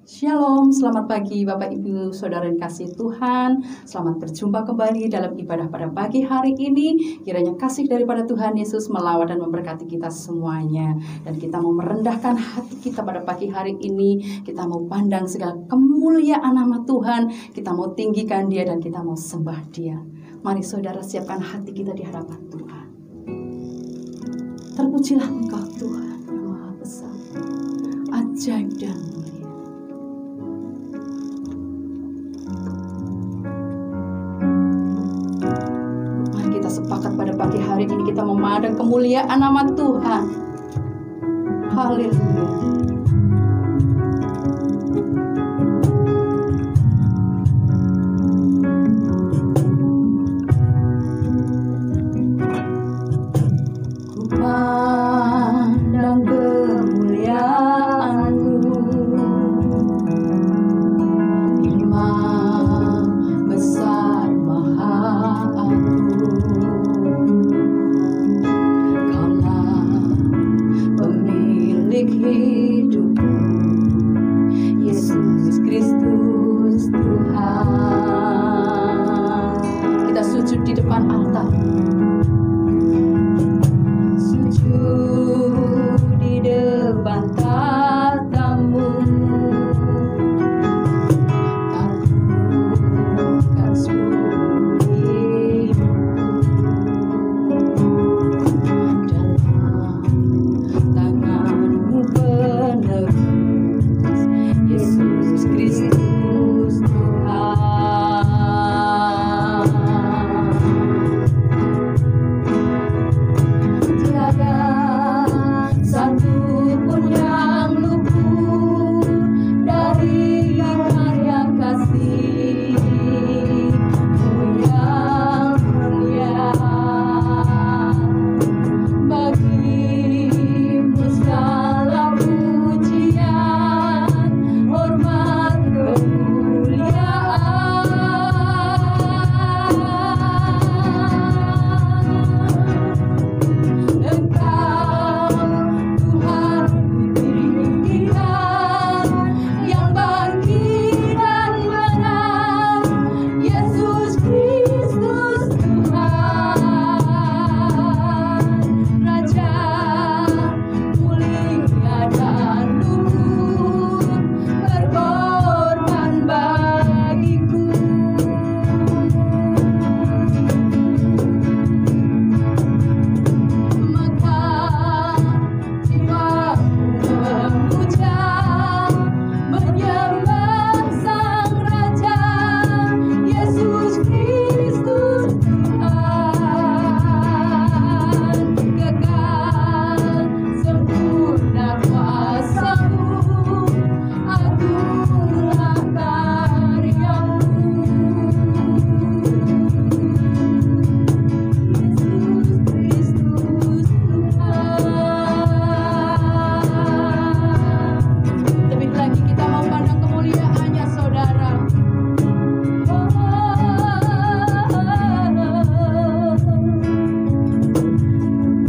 Shalom, selamat pagi Bapak Ibu Saudara yang kasih Tuhan. Selamat berjumpa kembali dalam ibadah pada pagi hari ini. Kiranya kasih daripada Tuhan Yesus melawat dan memberkati kita semuanya. Dan kita mau merendahkan hati kita pada pagi hari ini. Kita mau pandang segala kemuliaan nama Tuhan. Kita mau tinggikan Dia dan kita mau sembah Dia. Mari saudara siapkan hati kita di hadapan Tuhan. Terpujilah Engkau Tuhan yang Maha Besar, ajaib dan mulia. Sepakat pada pagi hari ini kita memandang kemuliaan nama Tuhan. Haleluya. Ku pandang kemuliaan-Mu, Imam besar Maha Agung. Hidup Yesus Kristus Tuhan. Kita sujud di depan altar, sujud di depan tatamu, takutkan seluruh hidupku. Yesus Kristus Tuhan. Tiada satu pun yang luput dari karya kasih-Mu yang mulia. Bagi-Mu segala pujian, hormat, kemuliaan. Engkau Tuhan tinggikan, yang bangkit dan menang, Yesus Kristus Tuhan. Raja mulia dan luhur, berkorban bagiku. Maka jiwaku memuja, menyembah Sang Raja, Yesus Kristus Tuhan. Kekal sempurna kuasa-Mu, agunglah karya-Mu. Yesus Kristus Tuhan. Lebih lagi kita mau pandang kemuliaan-Nya, saudara.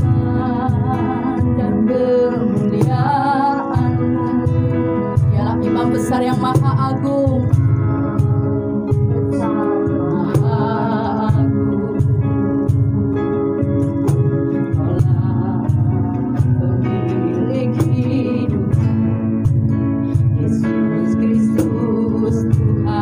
Pandang kemuliaan-Mu, Dialah Imam besar yang maha agung. Maha agung. Kaulah pemilik hidup, Yesus Kristus Tuhan.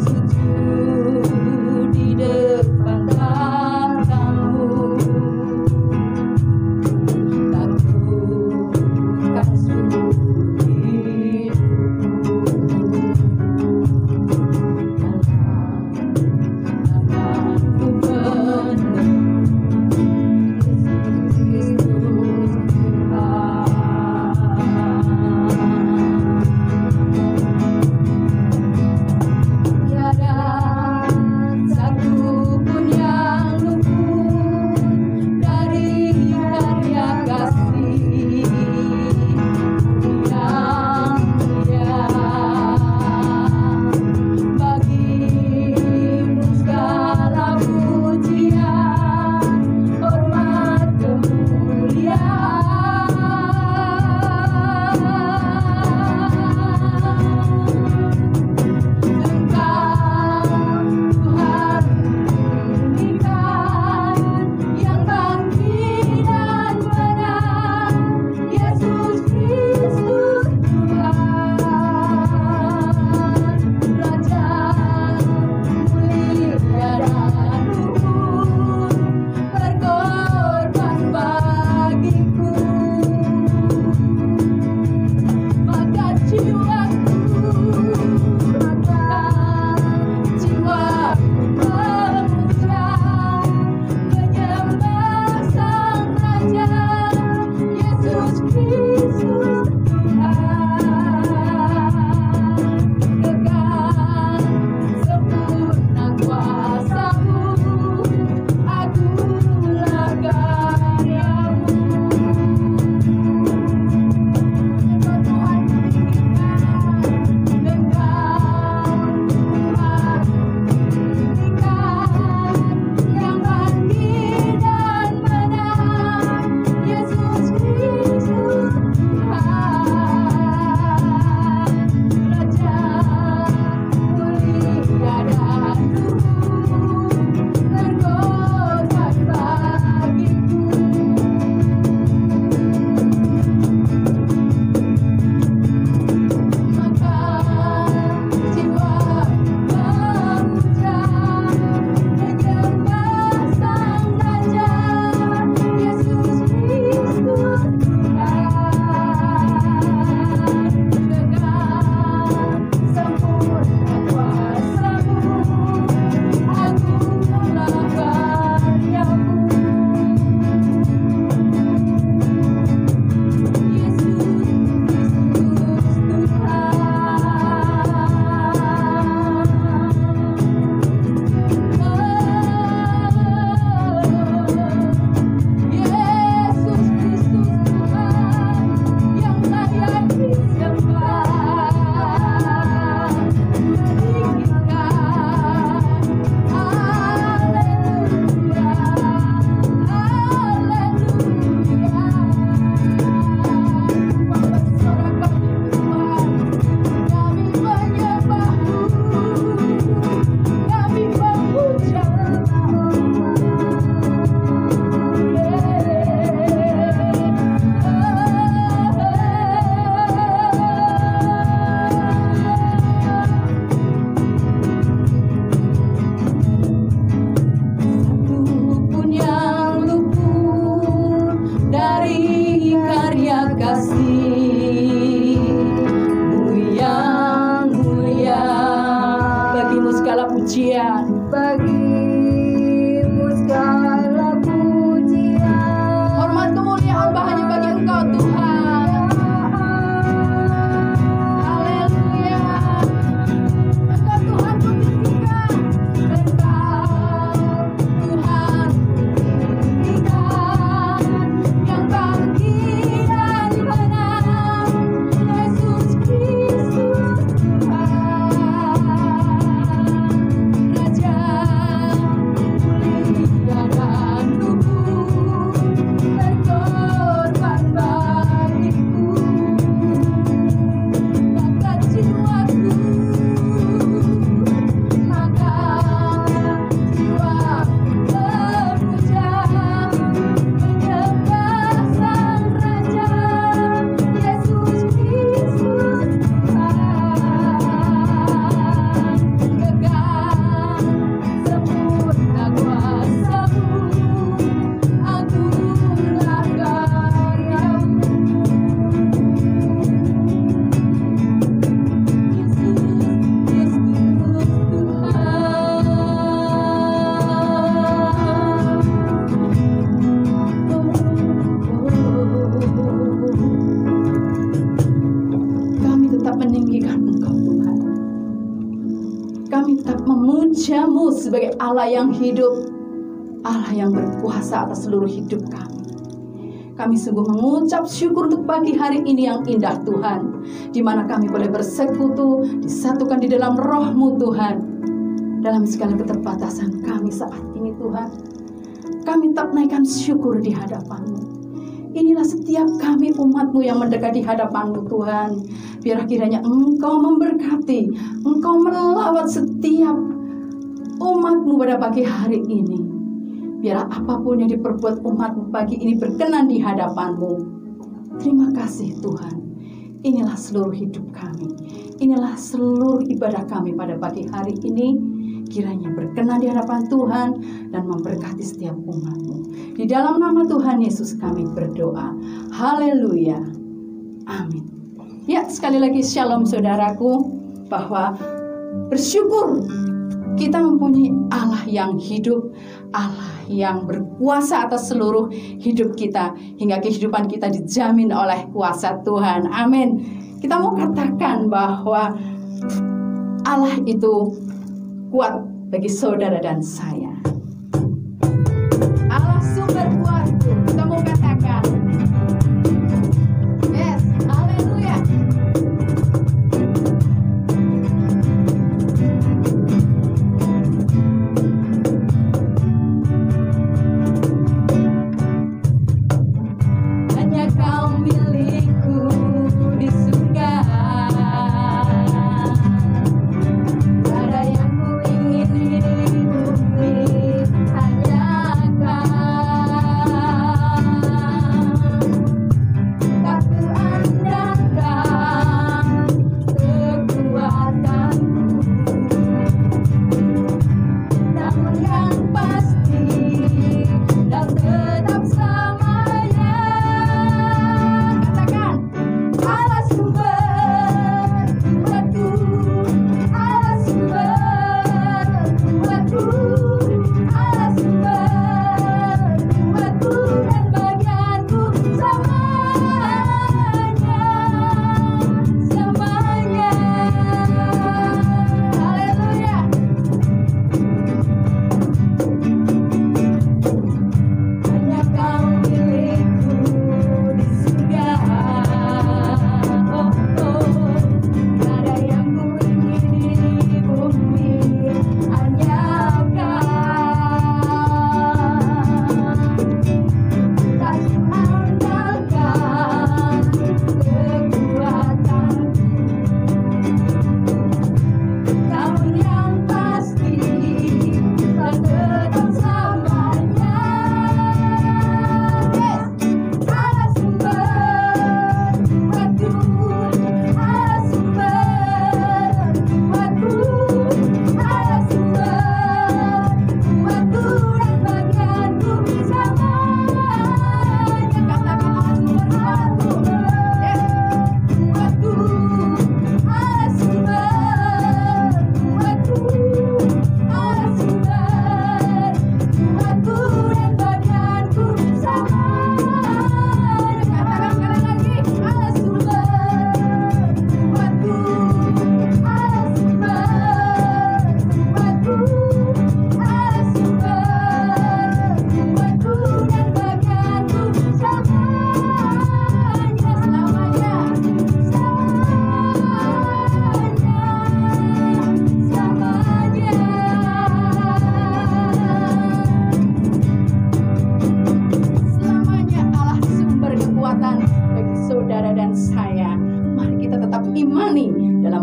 Sujud di depan tatamu, takut Allah yang hidup, Allah yang berkuasa atas seluruh hidup kami. Kami sungguh mengucap syukur untuk pagi hari ini yang indah Tuhan, di mana kami boleh bersekutu, disatukan di dalam Roh-Mu Tuhan. Dalam segala keterbatasan kami saat ini Tuhan, kami tak naikkan syukur di hadapan-Mu. Inilah setiap kami umat-Mu yang mendekat di hadapan-Mu Tuhan. Biar kiranya Engkau memberkati, Engkau melawat setiap umat-Mu pada pagi hari ini. Biar apapun yang diperbuat umat-Mu pagi ini berkenan di hadapan-Mu. Terima kasih Tuhan. Inilah seluruh hidup kami. Inilah seluruh ibadah kami pada pagi hari ini. Kiranya berkenan di hadapan Tuhan dan memberkati setiap umat-Mu. Di dalam nama Tuhan Yesus kami berdoa. Haleluya. Amin. Ya, sekali lagi shalom saudaraku, bahwa bersyukur kita mempunyai Allah yang hidup, Allah yang berkuasa atas seluruh hidup kita, hingga kehidupan kita dijamin oleh kuasa Tuhan. Amin. Kita mau katakan bahwa Allah itu kuat bagi saudara dan saya. Allah sumber kuatku. Kita mau katakan, yes, haleluya.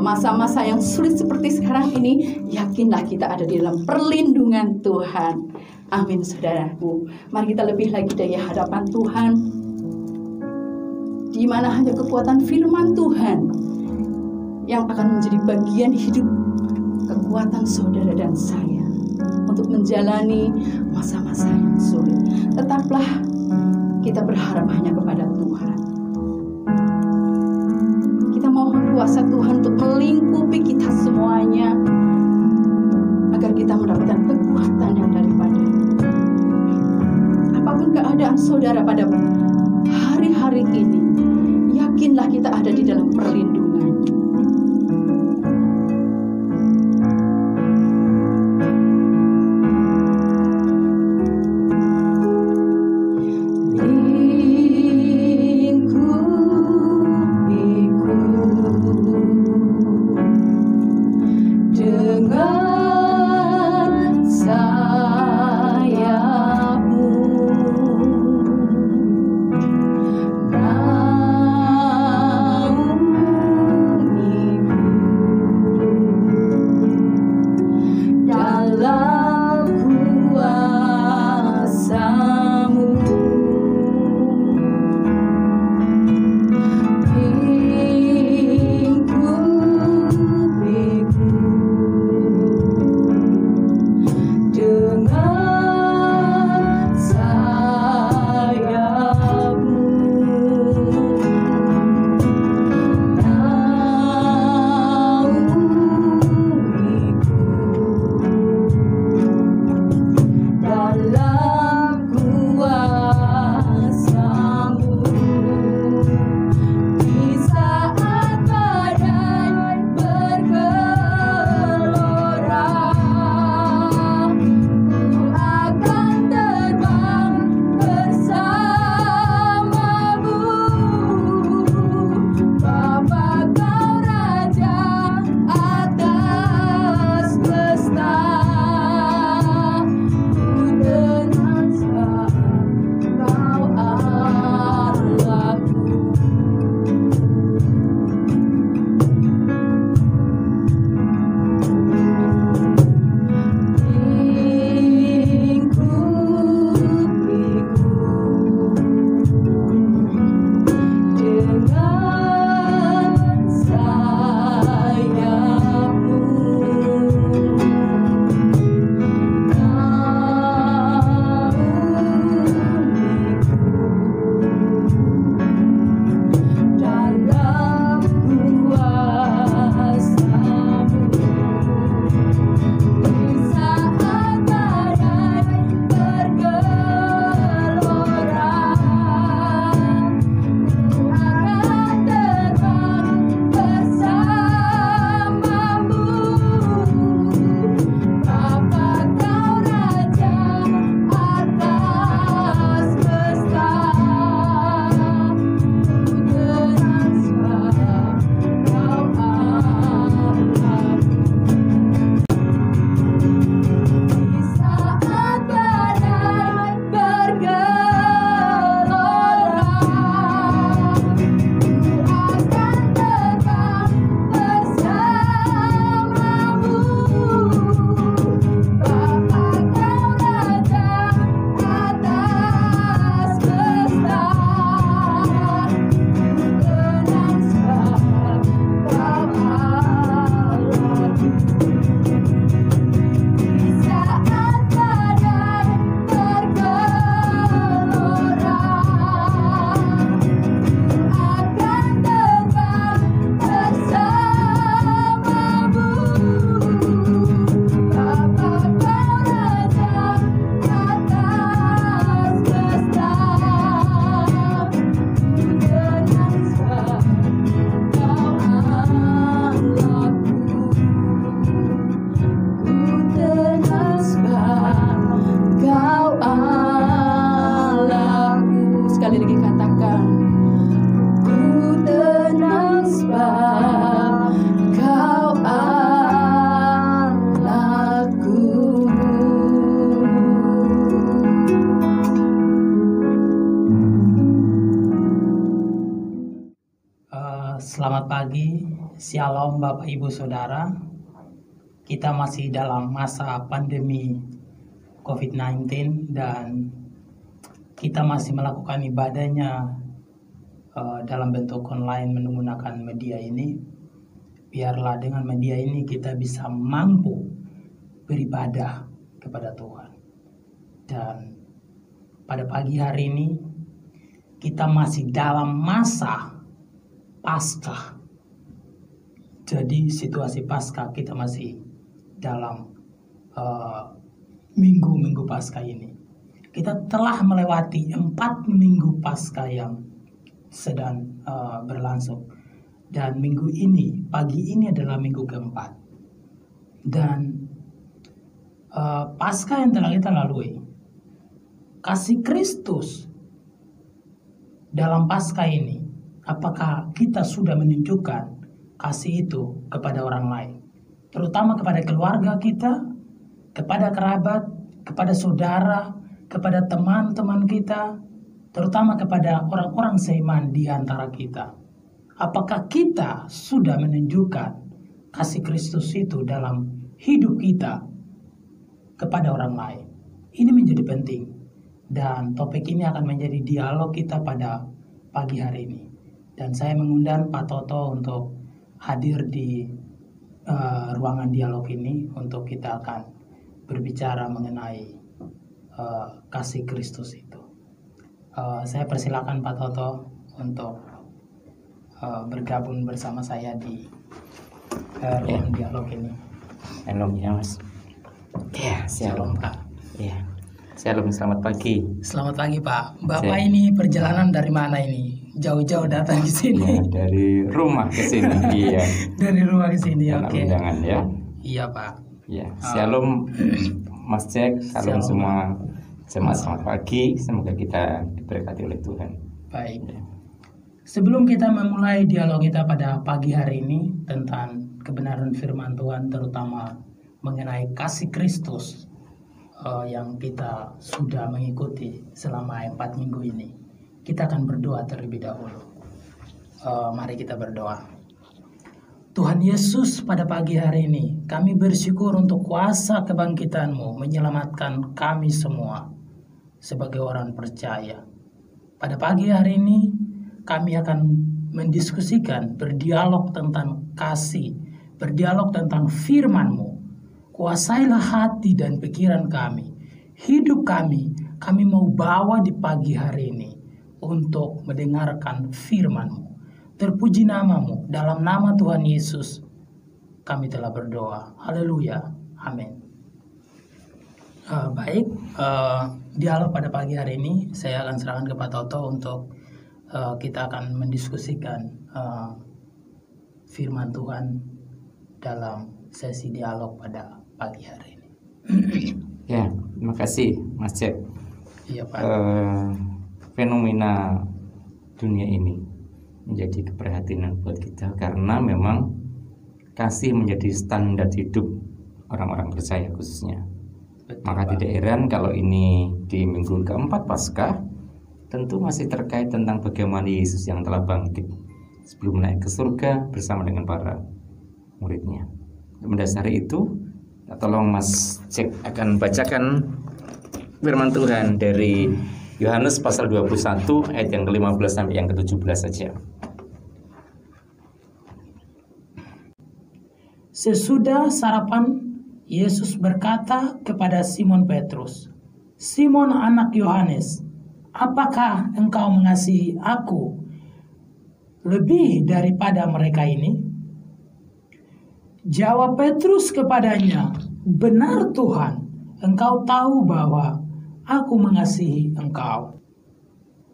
Masa-masa yang sulit seperti sekarang ini, yakinlah kita ada di dalam perlindungan Tuhan. Amin saudaraku. Mari kita lebih lagi dari hadapan Tuhan, di mana hanya kekuatan firman Tuhan yang akan menjadi bagian hidup kekuatan saudara dan saya untuk menjalani masa-masa yang sulit. Tetaplah kita berharap hanya kepada Tuhan. Mohon kuasa Tuhan untuk melingkupi kita semuanya, agar kita mendapatkan kekuatan yang daripada-Nya. Apapun keadaan saudara pada hari-hari ini, yakinlah kita ada di dalam perlindungan. Selamat pagi, Shalom Bapak Ibu Saudara. Kita masih dalam masa pandemi COVID-19 dan kita masih melakukan ibadahnya dalam bentuk online menggunakan media ini. Biarlah dengan media ini kita bisa mampu beribadah kepada Tuhan. Dan pada pagi hari ini kita masih dalam masa Paskah. Jadi situasi Paskah kita masih dalam minggu-minggu Paskah ini. Kita telah melewati 4 minggu Paskah yang sedang berlangsung. Dan minggu ini, pagi ini adalah minggu keempat. Dan Paskah yang telah kita lalui, kasih Kristus dalam Paskah ini, apakah kita sudah menunjukkan kasih itu kepada orang lain? Terutama kepada keluarga kita, kepada kerabat, kepada saudara, kepada teman-teman kita, terutama kepada orang-orang seiman di antara kita. Apakah kita sudah menunjukkan kasih Kristus itu dalam hidup kita kepada orang lain? Ini menjadi penting. Dan topik ini akan menjadi dialog kita pada pagi hari ini. Dan saya mengundang Pak Toto untuk hadir di ruangan dialog ini untuk kita akan berbicara mengenai kasih Kristus itu. Saya persilakan Pak Toto untuk bergabung bersama saya di ruang dialog ini. Shalom ya Mas. Ya, shalom Pak. Ya, shalom, selamat pagi. Selamat pagi Pak. Bapak ini perjalanan dari mana ini? Jauh-jauh datang ke sini. Ya, dari rumah ke sini. Iya. Dari rumah ke sini. Oke. Undangan ya. Iya Pak. Ya, shalom Mas Jack, shalom semua jemaat, selamat pagi. Semoga kita diberkati oleh Tuhan. Baik. Sebelum kita memulai dialog kita pada pagi hari ini tentang kebenaran firman Tuhan, terutama mengenai kasih Kristus yang kita sudah mengikuti selama 4 minggu ini, kita akan berdoa terlebih dahulu. Mari kita berdoa. Tuhan Yesus, pada pagi hari ini kami bersyukur untuk kuasa kebangkitan-Mu menyelamatkan kami semua sebagai orang percaya. Pada pagi hari ini kami akan mendiskusikan, berdialog tentang kasih, berdialog tentang firman-Mu. Kuasailah hati dan pikiran kami, hidup kami mau bawa di pagi hari ini untuk mendengarkan firman-Mu. Terpuji nama-Mu, dalam nama Tuhan Yesus kami telah berdoa. Haleluya, amin. Baik, dialog pada pagi hari ini saya akan serahkan ke Pak Toto untuk kita akan mendiskusikan firman Tuhan dalam sesi dialog pada pagi hari ini. Ya, terima kasih Mas Jack. Iya Pak. Fenomena dunia ini menjadi keprihatinan buat kita karena memang kasih menjadi standar hidup orang-orang percaya khususnya. Betul, Maka Pak. tidak heran kalau ini di minggu keempat Paskah tentu masih terkait tentang bagaimana Yesus yang telah bangkit sebelum naik ke surga bersama dengan para muridnya. Untuk mendasari itu, tolong Mas Jack akan bacakan firman Tuhan dari Yohanes pasal 21 ayat yang ke-15 sampai yang ke-17 saja. Sesudah sarapan, Yesus berkata kepada Simon Petrus, "Simon anak Yohanes, apakah engkau mengasihi aku lebih daripada mereka ini?" Jawab Petrus kepadanya, "Benar Tuhan, engkau tahu bahwa aku mengasihi engkau."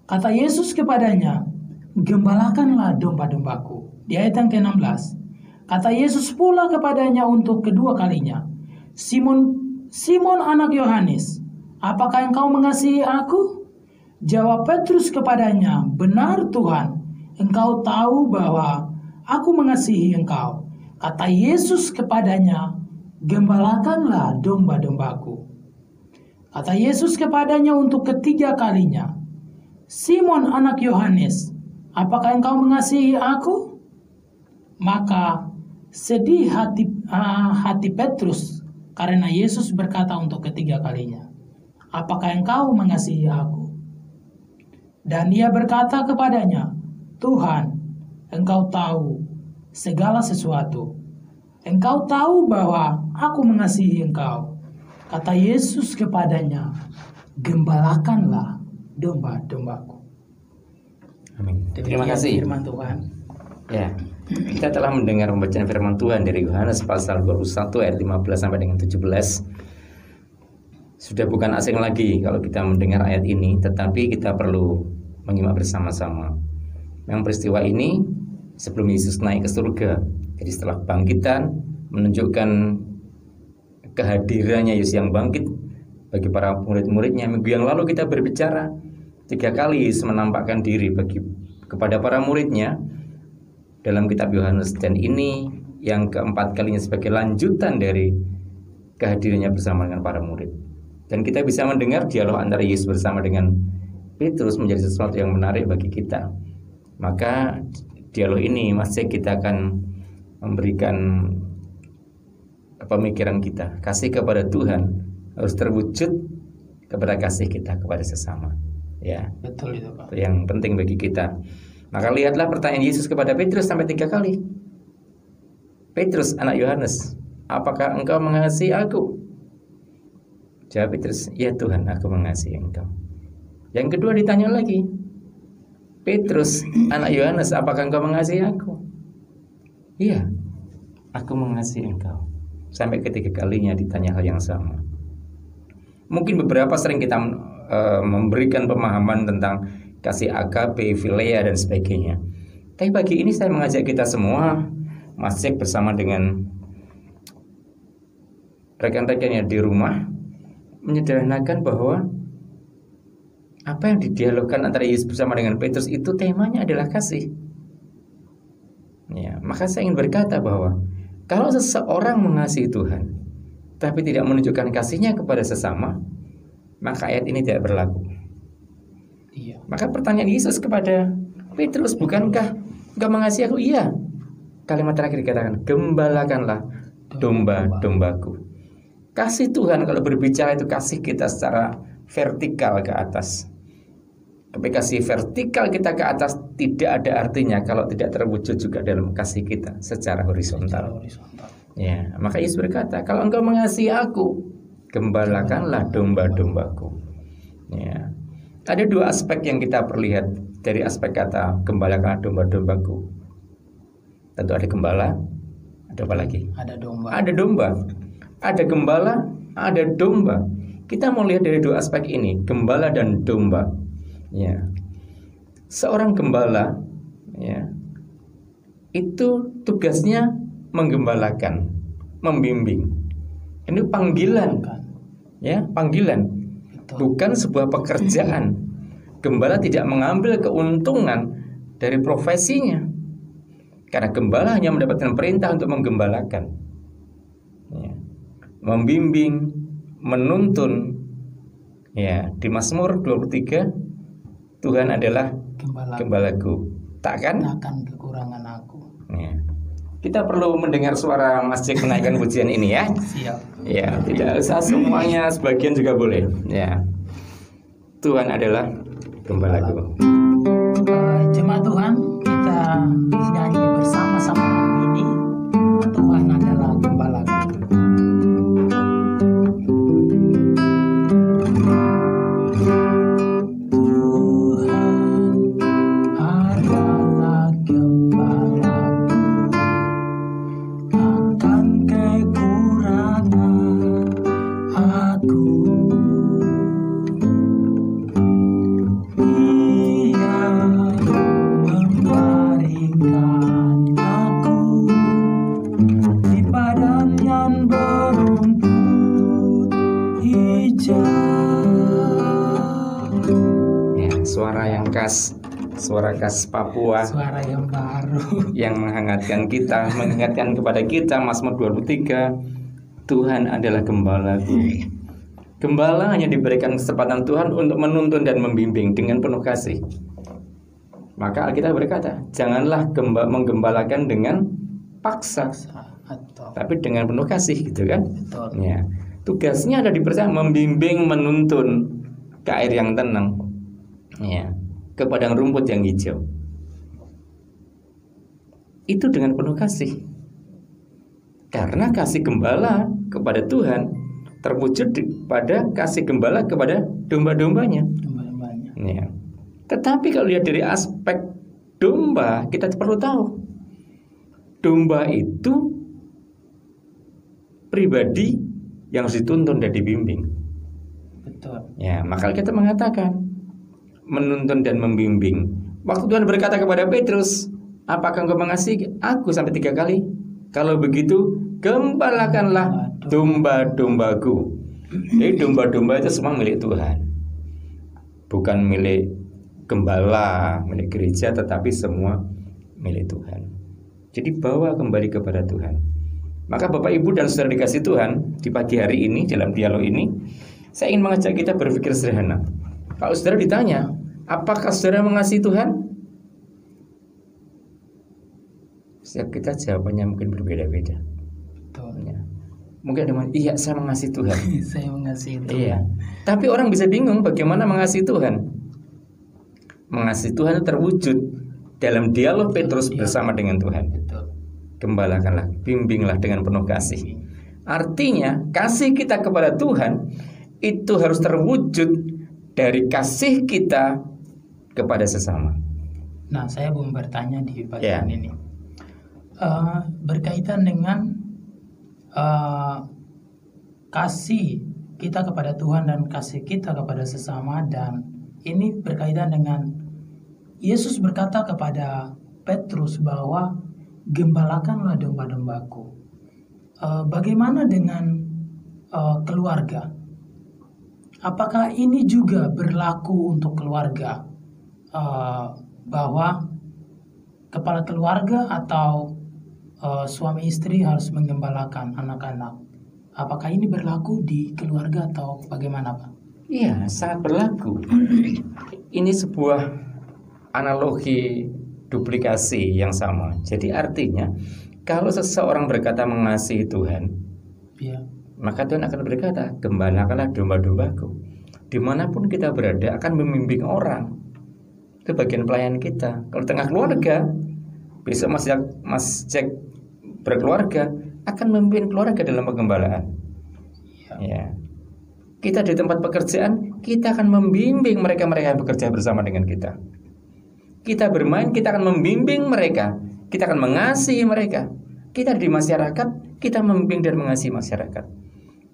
Kata Yesus kepadanya, "Gembalakanlah domba-dombaku." Di ayat yang ke-16, kata Yesus pula kepadanya untuk kedua kalinya, Simon anak Yohanes, apakah engkau mengasihi aku?" Jawab Petrus kepadanya, "Benar Tuhan, engkau tahu bahwa aku mengasihi engkau." Kata Yesus kepadanya, "Gembalakanlah domba-dombaku." Kata Yesus kepadanya untuk ketiga kalinya, "Simon anak Yohanes, apakah engkau mengasihi aku?" Maka sedih hati Petrus karena Yesus berkata untuk ketiga kalinya, "Apakah engkau mengasihi aku?" Dan ia berkata kepadanya, "Tuhan, engkau tahu segala sesuatu. Engkau tahu bahwa aku mengasihi engkau." Kata Yesus kepadanya, "Gembalakanlah domba-dombaku." Amin. Terima kasih. Firman Tuhan. Ya, kita telah mendengar pembacaan firman Tuhan dari Yohanes pasal 21 ayat 15 sampai dengan 17. Sudah bukan asing lagi kalau kita mendengar ayat ini, tetapi kita perlu menyimak bersama-sama. Memang peristiwa ini sebelum Yesus naik ke surga, jadi setelah bangkitan menunjukkan kehadirannya Yesus yang bangkit bagi para murid-muridnya. Minggu yang lalu kita berbicara 3 kali Yesus menampakkan diri kepada para muridnya dalam kitab Yohanes, dan ini yang keempat kalinya sebagai lanjutan dari kehadirannya bersama dengan para murid. Dan kita bisa mendengar dialog antara Yesus bersama dengan Petrus menjadi sesuatu yang menarik bagi kita. Maka dialog ini masih kita akan memberikan pemikiran kita. Kasih kepada Tuhan harus terwujud kepada kasih kita kepada sesama. Ya, Betul itu, Pak. itu yang penting bagi kita. Maka lihatlah pertanyaan Yesus kepada Petrus sampai 3 kali. Petrus, anak Yohanes, apakah engkau mengasihi aku? Jawab Petrus, ya Tuhan, aku mengasihi engkau. Yang kedua ditanya lagi, Petrus, anak Yohanes, apakah engkau mengasihi aku? Iya, aku mengasihi engkau. Sampai ketiga kalinya ditanya hal yang sama. Mungkin beberapa sering kita memberikan pemahaman tentang kasih agape, philea dan sebagainya. Tapi pagi ini saya mengajak kita semua masih bersama dengan rekan-rekannya di rumah menyederhanakan bahwa apa yang didialogkan antara Yesus bersama dengan Petrus itu temanya adalah kasih. Ya, maka saya ingin berkata bahwa kalau seseorang mengasihi Tuhan tapi tidak menunjukkan kasihnya kepada sesama, maka ayat ini tidak berlaku. Iya. Maka pertanyaan Yesus kepada Petrus, bukankah engkau mengasihi aku? Iya. Kalimat terakhir dikatakan, gembalakanlah domba-dombaku. Kasih Tuhan kalau berbicara itu kasih kita secara vertikal ke atas. Tapi kasih vertikal kita ke atas tidak ada artinya kalau tidak terwujud juga dalam kasih kita secara horizontal. Ya, maka Yesus berkata, kalau engkau mengasihi aku, gembalakanlah domba-dombaku. Ya. Ada 2 aspek yang kita perlihat dari aspek kata gembalakanlah domba-dombaku. Tentu ada gembala, ada apa lagi? Ada domba. Ada domba. Ada gembala, ada domba. Kita mau lihat dari 2 aspek ini, gembala dan domba. Ya. Seorang gembala ya, itu tugasnya menggembalakan, membimbing. Ini panggilan. Ya, panggilan. Bukan sebuah pekerjaan. Gembala tidak mengambil keuntungan dari profesinya. Karena gembala hanya mendapatkan perintah untuk menggembalakan. Ya. Membimbing, menuntun. Ya, di Mazmur 23 Tuhan adalah gembalaku. Takkan kekurangan aku. Ya. Kita perlu mendengar suara masjid menaikkan pujian ini ya. Siap. Ya, tidak usah semuanya, sebagian juga boleh. Ya. Tuhan adalah gembalaku. Jemaat Tuhan, kita nyanyi bersama-sama ini. Tuhan adalah gembalaku. Suara khas Papua, suara yang baru yang menghangatkan kita, mengingatkan kepada kita Mazmur 23, Tuhan adalah gembalaku. Gembala hanya diberikan kesempatan Tuhan untuk menuntun dan membimbing dengan penuh kasih. Maka Alkitab berkata, janganlah menggembalakan dengan paksa, tapi dengan penuh kasih, gitu kan? Betul. Ya. Tugasnya ada di bersama, membimbing, menuntun ke air yang tenang. Ya. Ke padang rumput yang hijau. Itu dengan penuh kasih. Karena kasih gembala kepada Tuhan terwujud pada kasih gembala kepada domba-dombanya. Ya. Tetapi kalau lihat dari aspek domba, kita perlu tahu domba itu pribadi yang harus dituntun dan dibimbing. Betul. Ya, maka kita mengatakan menuntun dan membimbing. Waktu Tuhan berkata kepada Petrus, apakah engkau mengasihi aku sampai 3 kali? Kalau begitu, gembalakanlah domba-dombaku. Jadi domba-domba itu semua milik Tuhan. Bukan milik gembala, milik gereja, tetapi semua milik Tuhan. Jadi bawa kembali kepada Tuhan. Maka Bapak Ibu dan Saudara dikasih Tuhan, di pagi hari ini dalam dialog ini, saya ingin mengajak kita berpikir sederhana. Kalau saudara ditanya, apakah saudara mengasihi Tuhan? Setiap kita jawabannya mungkin berbeda-beda. Betul. Ya. Mungkin ada yang, iya saya mengasihi Tuhan. Saya mengasihi Tuhan. Iya. Tapi orang bisa bingung bagaimana mengasihi Tuhan. Mengasihi Tuhan itu terwujud dalam dialog Petrus bersama dengan Tuhan. Betul. Gembalakanlah, bimbinglah dengan penuh kasih. Artinya kasih kita kepada Tuhan itu harus terwujud dari kasih kita kepada sesama. Nah, saya mau bertanya di bagian ini berkaitan dengan kasih kita kepada Tuhan dan kasih kita kepada sesama, dan ini berkaitan dengan Yesus berkata kepada Petrus bahwa gembalakanlah domba-dombaku. Bagaimana dengan keluarga? Apakah ini juga berlaku untuk keluarga? Bahwa kepala keluarga atau suami istri harus menggembalakan anak-anak. Apakah ini berlaku di keluarga atau bagaimana, Pak? Iya, sangat berlaku. Ini sebuah analogi duplikasi yang sama. Jadi artinya kalau seseorang berkata mengasihi Tuhan, Ya. maka Tuhan akan berkata, gembalakanlah domba-dombaku. Dimanapun kita berada akan membimbing orang. Itu bagian pelayan kita. Kalau tengah keluarga, besok Mas Jack berkeluarga akan memimpin keluarga dalam penggembalaan. Ya. Kita di tempat pekerjaan, kita akan membimbing mereka-mereka yang bekerja bersama dengan kita. Kita bermain, kita akan membimbing mereka. Kita akan mengasihi mereka. Kita di masyarakat, kita membimbing dan mengasihi masyarakat.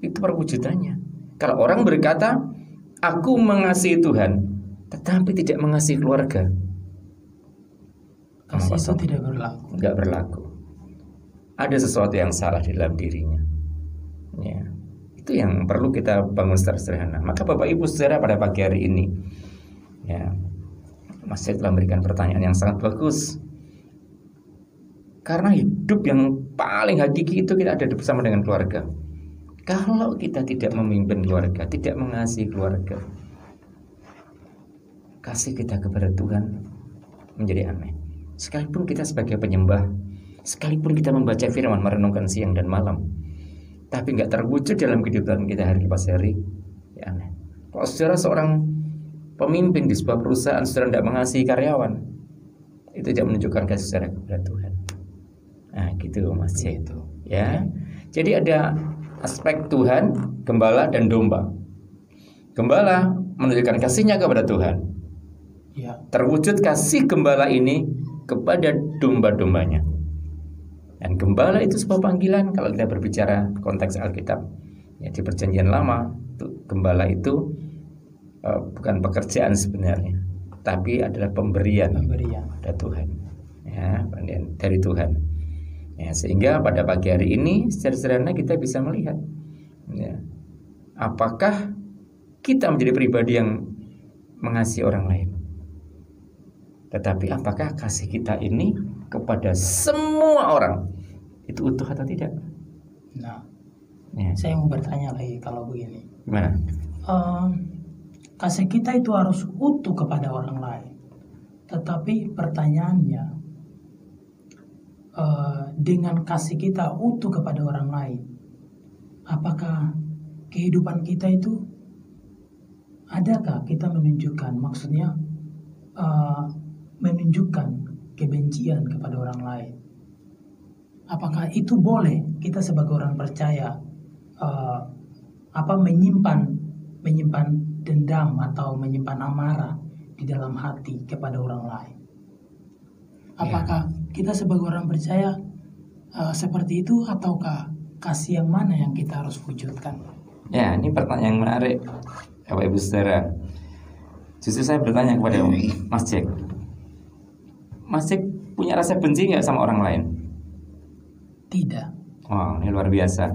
Itu perwujudannya. Kalau orang berkata, aku mengasihi Tuhan, tetapi tidak mengasihi keluarga, Kasih itu tidak berlaku. Enggak berlaku. Ada sesuatu yang salah di dalam dirinya. Ya. Itu yang perlu kita bangun secara sederhana. Maka Bapak Ibu Saudara pada pagi hari ini, ya, Mas Jack telah memberikan pertanyaan yang sangat bagus. Karena hidup yang paling hakiki itu kita ada bersama dengan keluarga. Kalau kita tidak memimpin keluarga, tidak mengasihi keluarga, kasih kita kepada Tuhan menjadi aneh. Sekalipun kita sebagai penyembah, sekalipun kita membaca firman, merenungkan siang dan malam, tapi nggak terwujud dalam kehidupan kita hari lepas hari, ya aneh. Kalau saudara seorang pemimpin di sebuah perusahaan, saudara tidak mengasihi karyawan, itu tidak menunjukkan kasih saudara kepada Tuhan. Nah gitu Mas Jack. Ya. Jadi ada aspek Tuhan, gembala dan domba. Gembala menunjukkan kasihnya kepada Tuhan. Ya. Terwujud kasih gembala ini kepada domba-dombanya. Dan gembala itu sebuah panggilan kalau kita berbicara konteks Alkitab. Ya, di Perjanjian Lama, gembala itu bukan pekerjaan sebenarnya, tapi adalah pemberian pada Tuhan. Ya, dari Tuhan. Ya, sehingga pada pagi hari ini secara sederhana kita bisa melihat, ya, apakah kita menjadi pribadi yang mengasihi orang lain. Tetapi apakah kasih kita ini kepada semua orang itu utuh atau tidak? Nah, Ya. saya mau bertanya lagi kalau begini. Gimana? Kasih kita itu harus utuh kepada orang lain. Tetapi pertanyaannya, dengan kasih kita utuh kepada orang lain, apakah kehidupan kita itu, adakah kita menunjukkan, maksudnya menunjukkan kebencian kepada orang lain? Apakah itu boleh kita sebagai orang percaya menyimpan dendam atau menyimpan amarah di dalam hati kepada orang lain? Apakah kita sebagai orang percaya seperti itu, ataukah kasih yang mana yang kita harus wujudkan? Ya, ini pertanyaan yang menarik, Bapak Ibu Saudara. Justru saya bertanya kepada Mas Jack. Mas Jack punya rasa benci nggak sama orang lain? Tidak. Wow, ini luar biasa.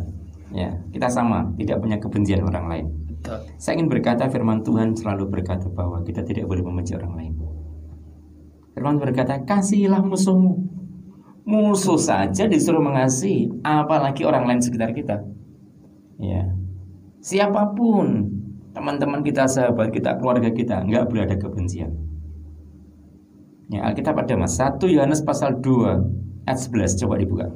Ya, kita sama, tidak punya kebencian orang lain. Betul. Saya ingin berkata, firman Tuhan selalu berkata bahwa kita tidak boleh membenci orang lain. Firman berkata, kasihilah musuhmu. Musuh saja disuruh mengasihi, apalagi orang lain sekitar kita. Ya, siapapun, teman-teman kita, sahabat kita, keluarga kita, nggak boleh ada kebencian. Ya, Alkitab ada Mas, 1 Yohanes pasal 2 ayat 11, coba dibuka.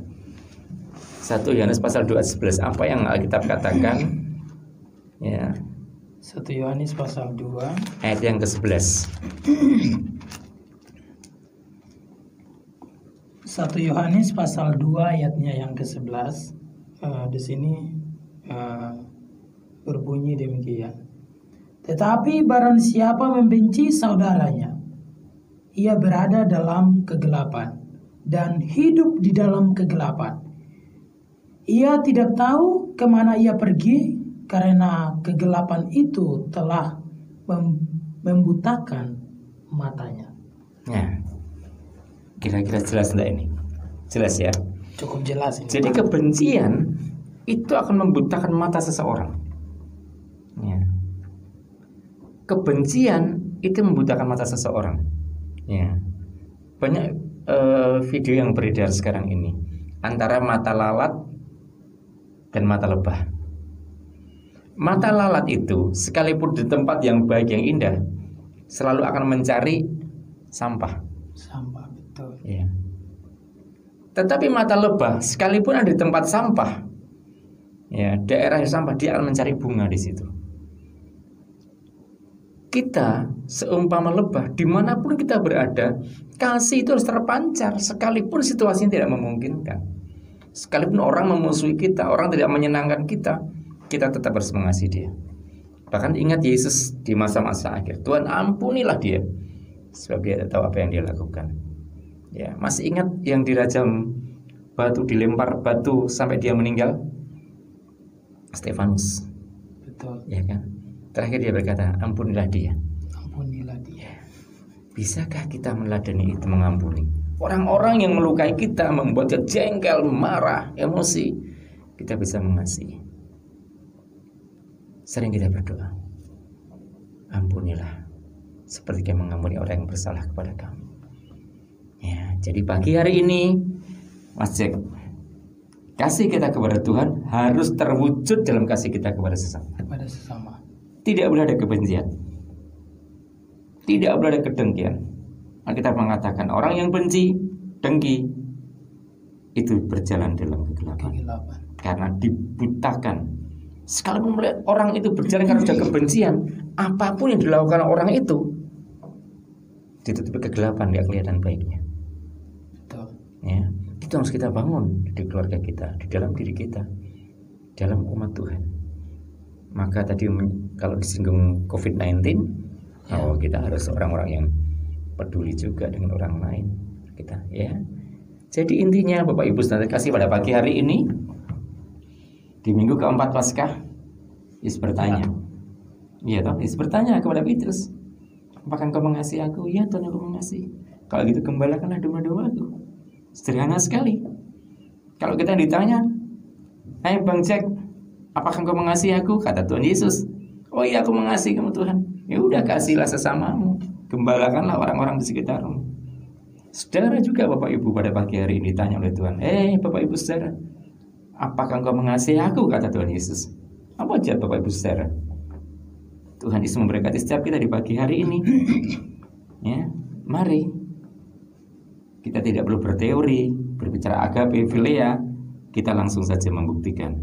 1 Yohanes pasal 2 ayat 11. Apa yang Alkitab katakan? Ya. 1 Yohanes pasal 2 Ayat yang ke-11. 1 Yohanes pasal 2 ayatnya yang ke-11. Di sini berbunyi demikian. Tetapi barang siapa membenci saudaranya, ia berada dalam kegelapan dan hidup di dalam kegelapan. Ia tidak tahu kemana ia pergi, karena kegelapan itu telah membutakan matanya. Nah, kira-kira jelas enggak ini? Jelas ya? Cukup jelas ini. Jadi kebencian itu akan membutakan mata seseorang. Ya. Kebencian itu membutakan mata seseorang. Ya. Banyak video yang beredar sekarang ini antara mata lalat dan mata lebah. Mata lalat itu sekalipun di tempat yang baik yang indah selalu akan mencari sampah. Sampah, betul. Ya. Tetapi mata lebah sekalipun ada di tempat sampah, ya, daerah yang sampah, dia akan mencari bunga di situ. Kita seumpama lebah, dimanapun kita berada, kasih itu harus terpancar sekalipun situasinya tidak memungkinkan. Sekalipun orang memusuhi kita, orang tidak menyenangkan kita, kita tetap harus mengasihi dia. Bahkan ingat Yesus di masa-masa akhir, Tuhan ampunilah dia, sebab dia tidak tahu apa yang dia lakukan. Ya, masih ingat yang dirajam batu, dilempar batu sampai dia meninggal? Stefanus. Betul. Ya kan? Terakhir dia berkata, ampunilah dia. Ampunilah dia. Bisakah kita meladeni itu, mengampuni orang-orang yang melukai kita, membuat kita jengkel, marah, emosi? Kita bisa mengasihi. Sering kita berdoa, ampunilah seperti kami mengampuni orang yang bersalah kepada kami. Ya, jadi pagi hari ini, Mas Jack, kasih kita kepada Tuhan harus terwujud dalam kasih kita kepada sesama. Kepada sesama. Tidak boleh ada kebencian, tidak boleh ada kedengkian. Kita mengatakan orang yang benci, dengki, itu berjalan dalam kegelapan. Karena dibutakan. Sekalipun melihat orang itu berjalan karena sudah kebencian, apapun yang dilakukan orang itu ditutupi kegelapan, tidak kelihatan baiknya. Betul. Ya, itu harus kita bangun di keluarga kita, di dalam diri kita, dalam umat Tuhan. Maka tadi kalau disinggung COVID-19, ya, kita harus orang-orang yang peduli juga dengan orang lain. Kita, ya. Jadi intinya Bapak Ibu Saudara kasih pada pagi hari ini, di minggu keempat Paskah, Yesus bertanya, iya toh, Yesus bertanya kepada Petrus, apakah engkau mengasihi aku? Iya Tuhan, aku mengasihi. Kalau gitu gembalakanlah domba-dombaku. Sederhana sekali. Kalau kita ditanya, hai Bang Jack, apakah engkau mengasihi aku? Kata Tuhan Yesus, oh iya aku mengasihi kamu Tuhan. Ya udah, kasihlah sesamamu, gembalakanlah orang-orang di sekitarmu. Saudara juga Bapak Ibu pada pagi hari ini ditanya oleh Tuhan, Bapak Ibu saudara, apakah engkau mengasihi aku? Kata Tuhan Yesus. Apa aja Bapak Ibu saudara? Tuhan Yesus memberkati setiap kita di pagi hari ini. Ya, mari kita tidak perlu berteori, berbicara agape, philia, kita langsung saja membuktikan.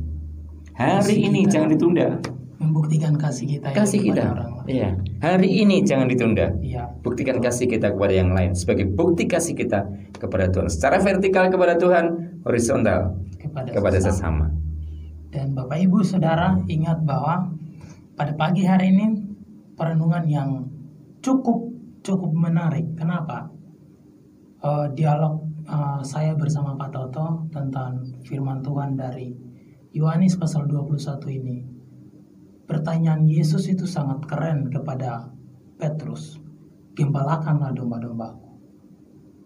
Hari ini jangan ditunda. Membuktikan kasih kita. Kasih kita. Iya. Hari ini jangan ditunda. Iya. Buktikan kasih kita kepada yang lain sebagai bukti kasih kita kepada Tuhan. Secara vertikal kepada Tuhan, horizontal kepada sesama. Dan Bapak Ibu Saudara ingat bahwa pada pagi hari ini perenungan yang cukup menarik. Kenapa? Dialog saya bersama Pak Toto tentang firman Tuhan dari Yohanes pasal 21 ini. Pertanyaan Yesus itu sangat keren kepada Petrus. Gembalakanlah domba-dombaku.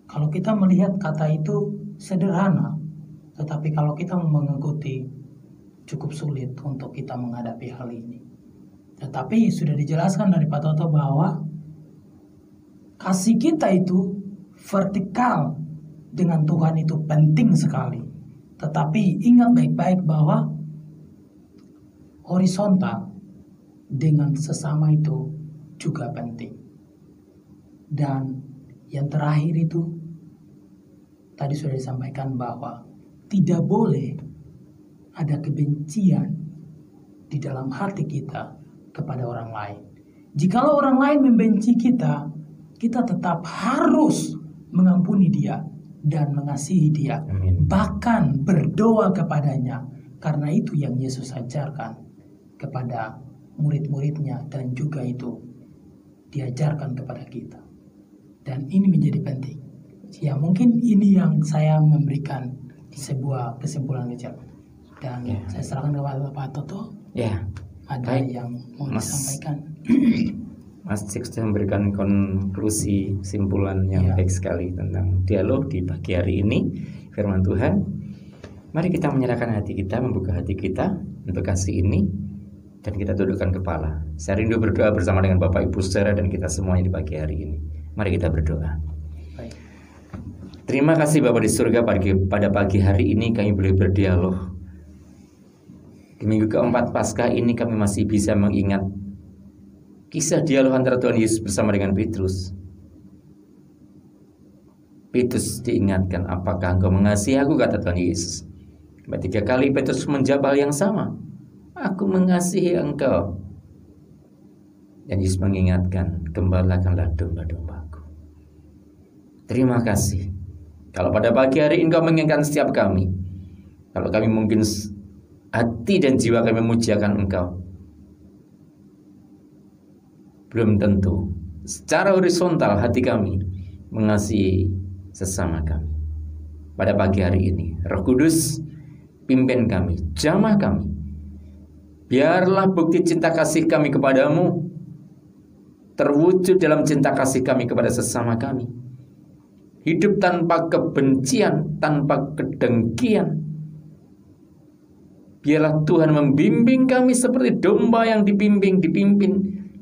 Kalau kita melihat kata itu sederhana, tetapi kalau kita mengikuti cukup sulit untuk kita menghadapi hal ini. Tetapi sudah dijelaskan dari Pak Toto bahwa kasih kita itu vertikal dengan Tuhan itu penting sekali. Tetapi ingat baik-baik bahwa horizontal dengan sesama itu juga penting. Dan yang terakhir itu tadi sudah disampaikan bahwa tidak boleh ada kebencian di dalam hati kita kepada orang lain. Jikalau orang lain membenci kita, kita tetap harus mengampuni dia dan mengasihi dia. Amin. Bahkan berdoa kepadanya. Karena itu yang Yesus ajarkan kepada murid-muridnya, dan juga itu diajarkan kepada kita. Dan ini menjadi penting. Ya, mungkin ini yang saya memberikan sebuah kesimpulan kecil. Dan saya serahkan kepada Pak Toto. Ya. Ada Baik, yang mau disampaikan. Mas Cik sudah memberikan konklusi, kesimpulan yang baik sekali tentang dialog di pagi hari ini, firman Tuhan. Mari kita menyerahkan hati kita, membuka hati kita untuk kasih ini, dan kita tundukkan kepala. Saya rindu berdoa bersama dengan Bapak Ibu Saudara dan kita semuanya di pagi hari ini. Mari kita berdoa. Baik. Terima kasih Bapak di surga, pada pagi hari ini kami boleh berdialog. Di minggu keempat Paskah ini kami masih bisa mengingat kisah dialog antara Tuhan Yesus bersama dengan Petrus. Petrus diingatkan, apakah engkau mengasihi aku, kata Tuhan Yesus. 3 kali Petrus menjawab hal yang sama, aku mengasihi engkau. Dan Yesus mengingatkan, gembalakanlah domba-dombaku. Terima kasih. Kalau pada pagi hari ini engkau mengingatkan setiap kami, kalau kami mungkin hati dan jiwa kami memujiakan engkau, belum tentu secara horizontal hati kami mengasihi sesama kami. Pada pagi hari ini, Roh Kudus, pimpin kami, jamah kami. Biarlah bukti cinta kasih kami kepadamu terwujud dalam cinta kasih kami kepada sesama kami. Hidup tanpa kebencian, tanpa kedengkian. Biarlah Tuhan membimbing kami seperti domba yang dipimpin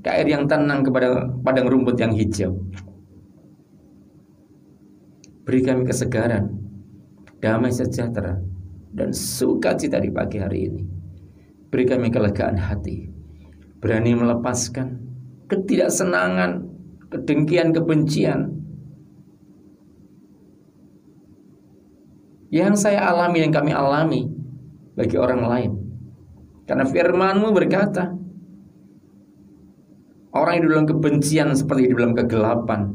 ke air yang tenang, kepada padang rumput yang hijau. Beri kami kesegaran, damai sejahtera, dan sukacita di pagi hari ini. Beri kami kelegaan hati, berani melepaskan ketidaksenangan, kedengkian, kebencian yang saya alami, yang kami alami bagi orang lain. Karena firman-Mu berkata, orang yang di dalam kebencian seperti di dalam kegelapan,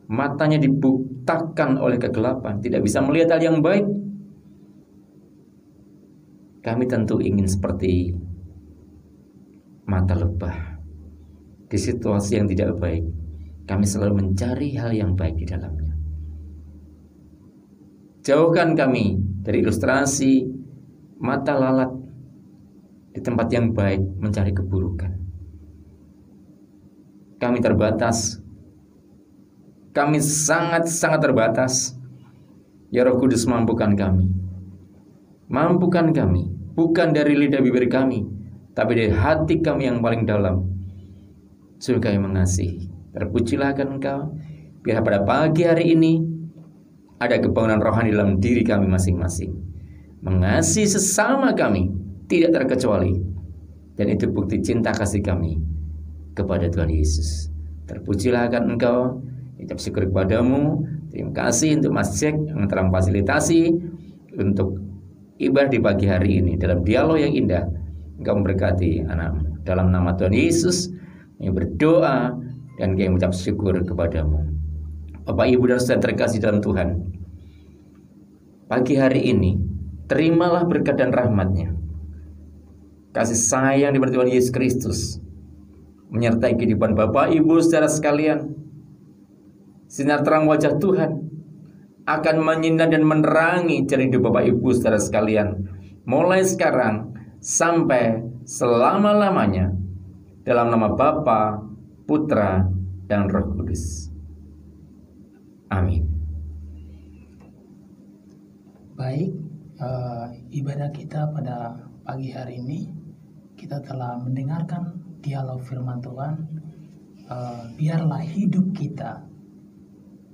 matanya dibutakan oleh kegelapan, tidak bisa melihat hal yang baik. Kami tentu ingin seperti mata lebah di situasi yang tidak baik. Kami selalu mencari hal yang baik di dalamnya. Jauhkan kami dari ilustrasi mata lalat di tempat yang baik mencari keburukan. Kami terbatas. Kami sangat-sangat terbatas. Ya Roh Kudus, mampukan kami. Mampukan kami, bukan dari lidah bibir kami, tapi dari hati kami yang paling dalam. Sungguh kami mengasihi. Terpujilah akan Engkau. Biar pada pagi hari ini ada kebangunan rohani dalam diri kami masing-masing. Mengasihi sesama kami tidak terkecuali. Dan itu bukti cinta kasih kami kepada Tuhan Yesus. Terpujilah akan Engkau. Ucap syukur kepadamu. Terima kasih untuk Mas Jack yang telah memfasilitasi untuk ibadah di pagi hari ini dalam dialog yang indah. Engkau memberkati anakmu. Dalam nama Tuhan Yesus kami berdoa dan kami mengucap syukur kepadamu. Bapak, Ibu, dan saudara terkasih dalam Tuhan, pagi hari ini terimalah berkat dan rahmat-Nya. Kasih sayang di Tuhan Yesus Kristus menyertai kehidupan Bapak, Ibu, saudara sekalian. Sinar terang wajah Tuhan akan menyinar dan menerangi jalan hidup Bapak, Ibu, saudara sekalian, mulai sekarang sampai selama-lamanya, dalam nama Bapa, Putra, dan Roh Kudus. Amin. Baik, ibadah kita pada pagi hari ini, kita telah mendengarkan dialog firman Tuhan. Biarlah hidup kita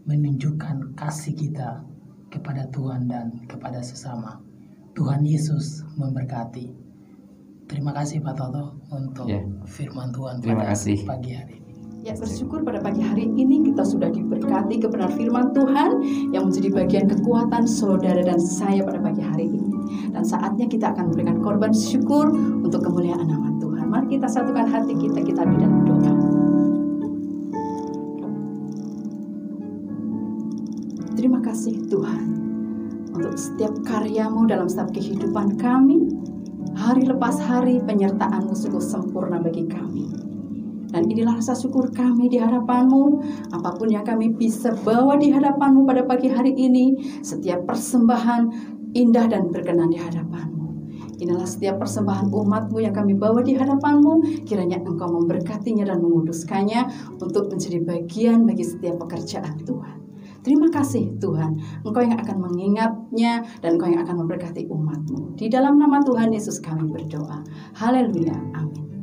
menunjukkan kasih kita kepada Tuhan dan kepada sesama. Tuhan Yesus memberkati. Terima kasih Pak Toto untuk firman Tuhan Terima pada kasih. pagi hari ini. Ya, bersyukur pada pagi hari ini kita sudah diberkati kebenaran firman Tuhan yang menjadi bagian kekuatan saudara dan saya pada pagi hari ini. Dan saatnya kita akan memberikan korban syukur untuk kemuliaan nama Tuhan. Mari kita satukan hati kita di dalam doa. Terima kasih Tuhan untuk setiap karya-Mu dalam setiap kehidupan kami. Hari lepas hari penyertaan-Mu sungguh sempurna bagi kami. Dan inilah rasa syukur kami di hadapan-Mu. Apapun yang kami bisa bawa di hadapan-Mu pada pagi hari ini, setiap persembahan indah dan berkenan di hadapan-Mu. Inilah setiap persembahan umat-Mu yang kami bawa di hadapan-Mu. Kiranya Engkau memberkatinya dan menguduskannya untuk menjadi bagian bagi setiap pekerjaan Tuhan. Terima kasih Tuhan, Engkau yang akan mengingatnya dan Engkau yang akan memberkati umat-Mu. Di dalam nama Tuhan Yesus kami berdoa. Haleluya. Amin.